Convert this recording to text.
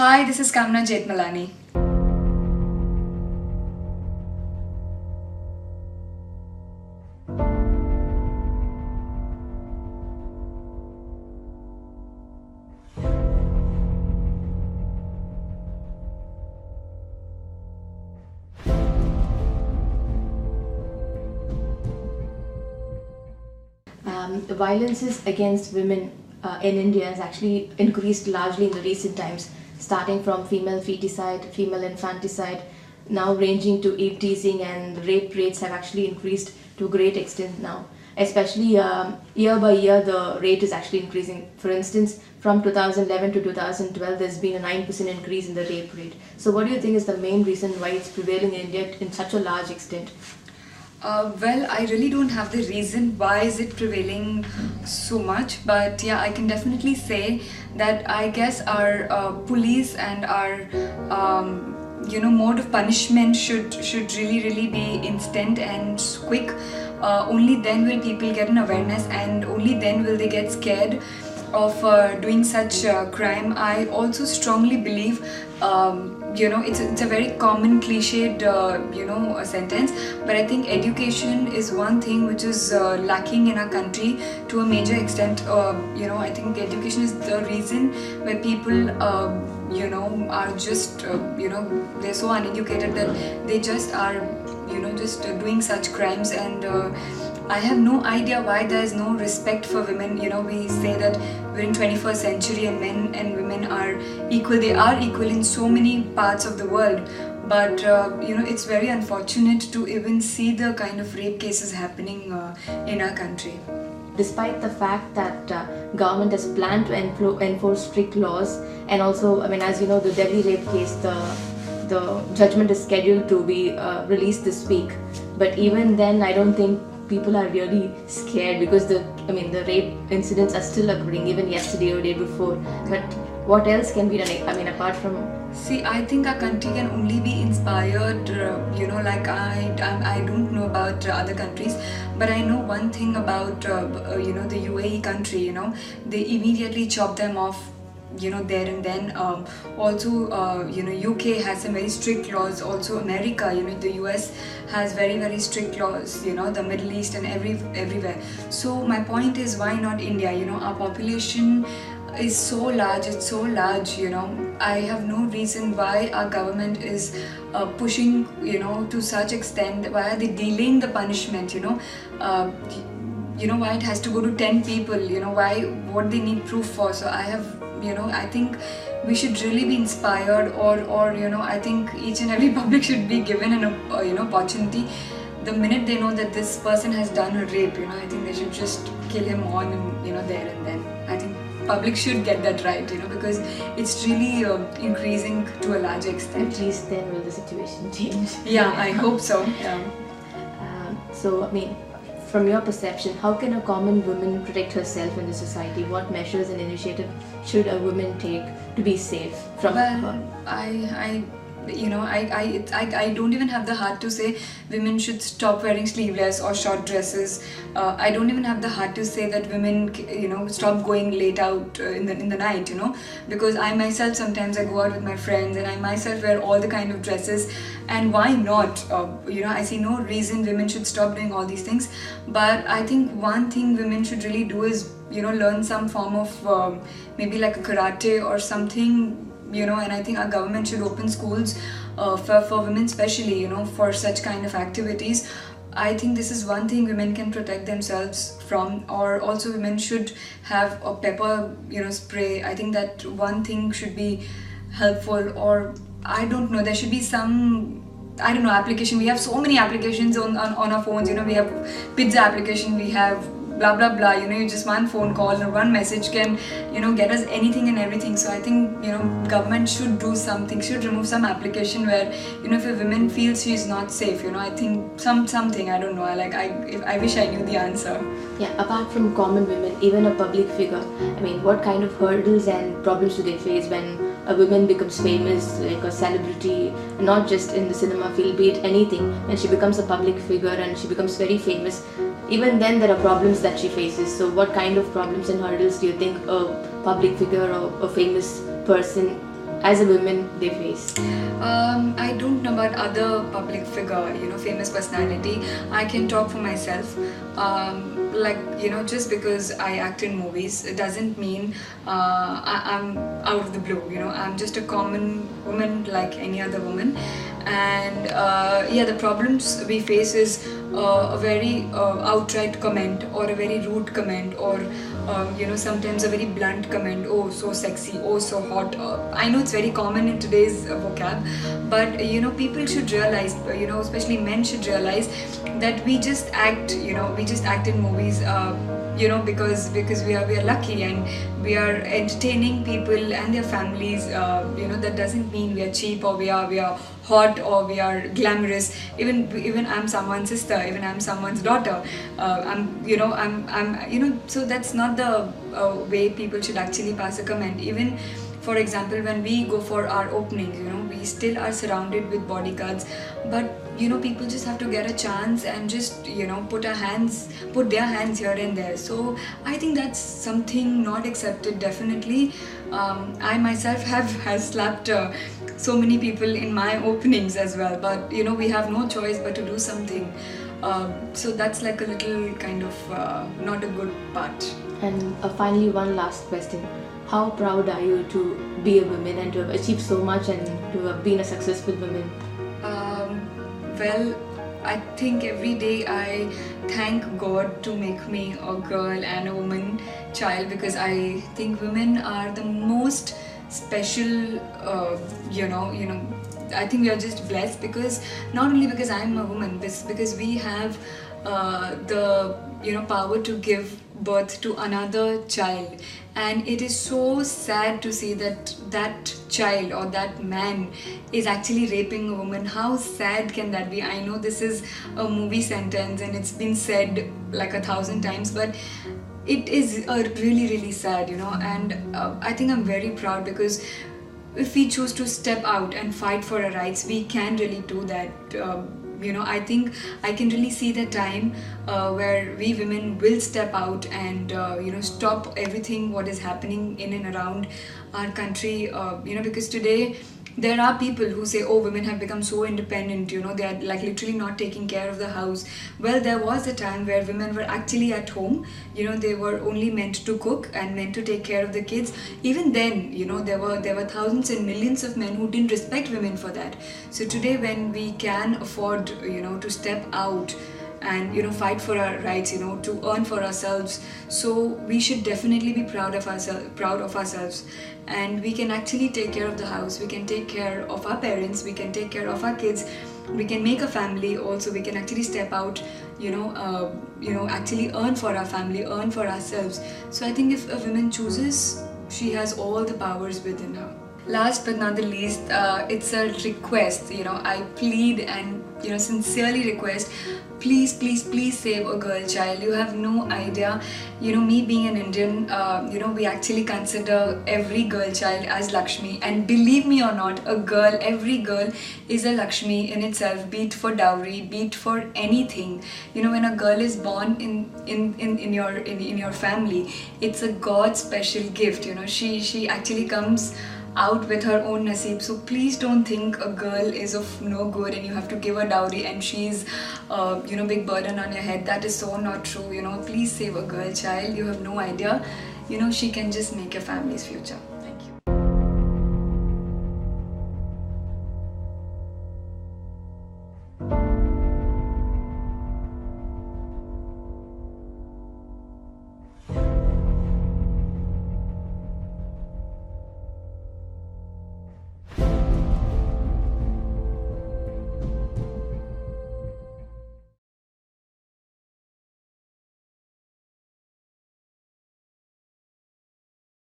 Hi, this is Kamna Jetmalani. The violences against women in India has actually increased largely in the recent times, starting from female feticide, female infanticide, now ranging to eve teasing, and the rape rates have actually increased to a great extent now. Especially year by year, the rate is actually increasing. For instance, from 2011 to 2012, there's been a 9% increase in the rape rate. So, what do you think is the main reason why it's prevailing in India in such a large extent? Well, I really don't have the reason why is it prevailing so much, but yeah, I can definitely say that I guess our police and our mode of punishment should really be instant and quick. Only then will people get an awareness, and only then will they get scared of doing such crime. I also strongly believe, it's a very common cliched, a sentence, but I think education is one thing which is lacking in our country to a major extent. I think education is the reason where people, are just, they're so uneducated that they just are, just doing such crimes. And I have no idea why there is no respect for women. We say that we're in 21st century and men and women are equal. They are equal in so many parts of the world. But, it's very unfortunate to even see the kind of rape cases happening in our country. Despite the fact that government has planned to enforce strict laws, and also, as you know, the Delhi rape case, the judgment is scheduled to be released this week. But even then, I don't think people are really scared, because the rape incidents are still occurring even yesterday or day before. But what else can be done? Apart from... See, I think our country can only be inspired, I don't know about other countries, but I know one thing about, the UAE country, they immediately chop them off, there and then. Also, UK has some very strict laws. Also, America, the US has very strict laws. The Middle East and everywhere. So my point is, why not India? Our population is so large. It's so large. I have no reason why our government is pushing, to such extent. Why are they delaying the punishment? Why it has to go to 10 people? What they need proof for? So I think we should really be inspired, or I think each and every public should be given an opportunity. The minute they know that this person has done a rape, I think they should just kill him on and there and then. I think public should get that right, because it's really increasing to a large extent. At least then will the situation change. Yeah, I hope so. Yeah. From your perception, how can a common woman protect herself in the society? What measures and initiative should a woman take to be safe from her? I don't even have the heart to say women should stop wearing sleeveless or short dresses. I don't even have the heart to say that women, stop going late out in the night, because I myself sometimes I go out with my friends and I myself wear all the kind of dresses, and why not? I see no reason women should stop doing all these things. But I think one thing women should really do is, learn some form of maybe like a karate or something. And I think our government should open schools for women especially, for such kind of activities. I think this is one thing women can protect themselves from. Or also women should have a pepper, spray. I think that one thing should be helpful. Or I don't know, there should be some, application. We have so many applications on our phones. We have pizza application, we have blah blah blah, just one phone call or one message can get us anything and everything. So I think government should do something, should remove some application where if a woman feels she is not safe, I think something, I don't know, I wish I knew the answer. Yeah, apart from common women, even a public figure, what kind of hurdles and problems do they face when a woman becomes famous, like a celebrity, not just in the cinema field, be it anything, and she becomes a public figure and she becomes very famous? Even then there are problems that she faces. So what kind of problems and hurdles do you think a public figure or a famous person as a woman they face? I don't know about other public figure, famous personality. I can talk for myself. Like, just because I act in movies, it doesn't mean I'm out of the blue. I'm just a common woman like any other woman. And yeah, the problems we face is a very outright comment, or a very rude comment, or sometimes a very blunt comment. Oh, so sexy, oh, so hot. I know it's very common in today's vocab, but people should realize, especially men should realize that we just act, we just act in movies, because we are lucky and we are entertaining people and their families. That doesn't mean we are cheap, or we are hot, or we are glamorous. Even I'm someone's sister, even I'm someone's daughter. So that's not the way people should actually pass a comment. Even, for example, when we go for our openings, we still are surrounded with bodyguards, but people just have to get a chance and just put their hands here and there. So I think that's something not accepted, definitely. I myself has slapped so many people in my openings as well, but we have no choice but to do something. So that's like a little kind of not a good part. And finally, one last question. How proud are you to be a woman and to have achieved so much and to have been a successful woman? Well, I think every day I thank God to make me a girl and a woman child, because I think women are the most special, I think we are just blessed, because not only because I'm a woman, but because we have the power to give birth to another child. And it is so sad to see that child or that man is actually raping a woman. How sad can that be? I know this is a movie sentence and it's been said like 1,000 times, but it is really, really sad, and I think I'm very proud, because if we choose to step out and fight for our rights, we can really do that. I think I can really see the time where we women will step out and stop everything what is happening in and around our country. Because today there are people who say, oh, women have become so independent, they are like literally not taking care of the house. Well, there was a time where women were actually at home, they were only meant to cook and meant to take care of the kids. Even then, there were thousands and millions of men who didn't respect women for that. So today, when we can afford, to step out and fight for our rights, to earn for ourselves, so we should definitely be proud of ourselves, and we can actually take care of the house, we can take care of our parents, we can take care of our kids, we can make a family also, we can actually step out, actually earn for our family, earn for ourselves. So I think if a woman chooses, she has all the powers within her. Last but not the least, it's a request. I plead and sincerely request, please, please, please save a girl child. You have no idea. Me being an Indian, we actually consider every girl child as Lakshmi, and believe me or not, every girl is a Lakshmi in itself, be it for dowry, be it for anything. When a girl is born in your family, it's a God's special gift. She actually comes out with her own naseeb. So please don't think a girl is of no good and you have to give her dowry and she's big burden on your head. That is so not true. Please save a girl child. You have no idea. She can just make your family's future.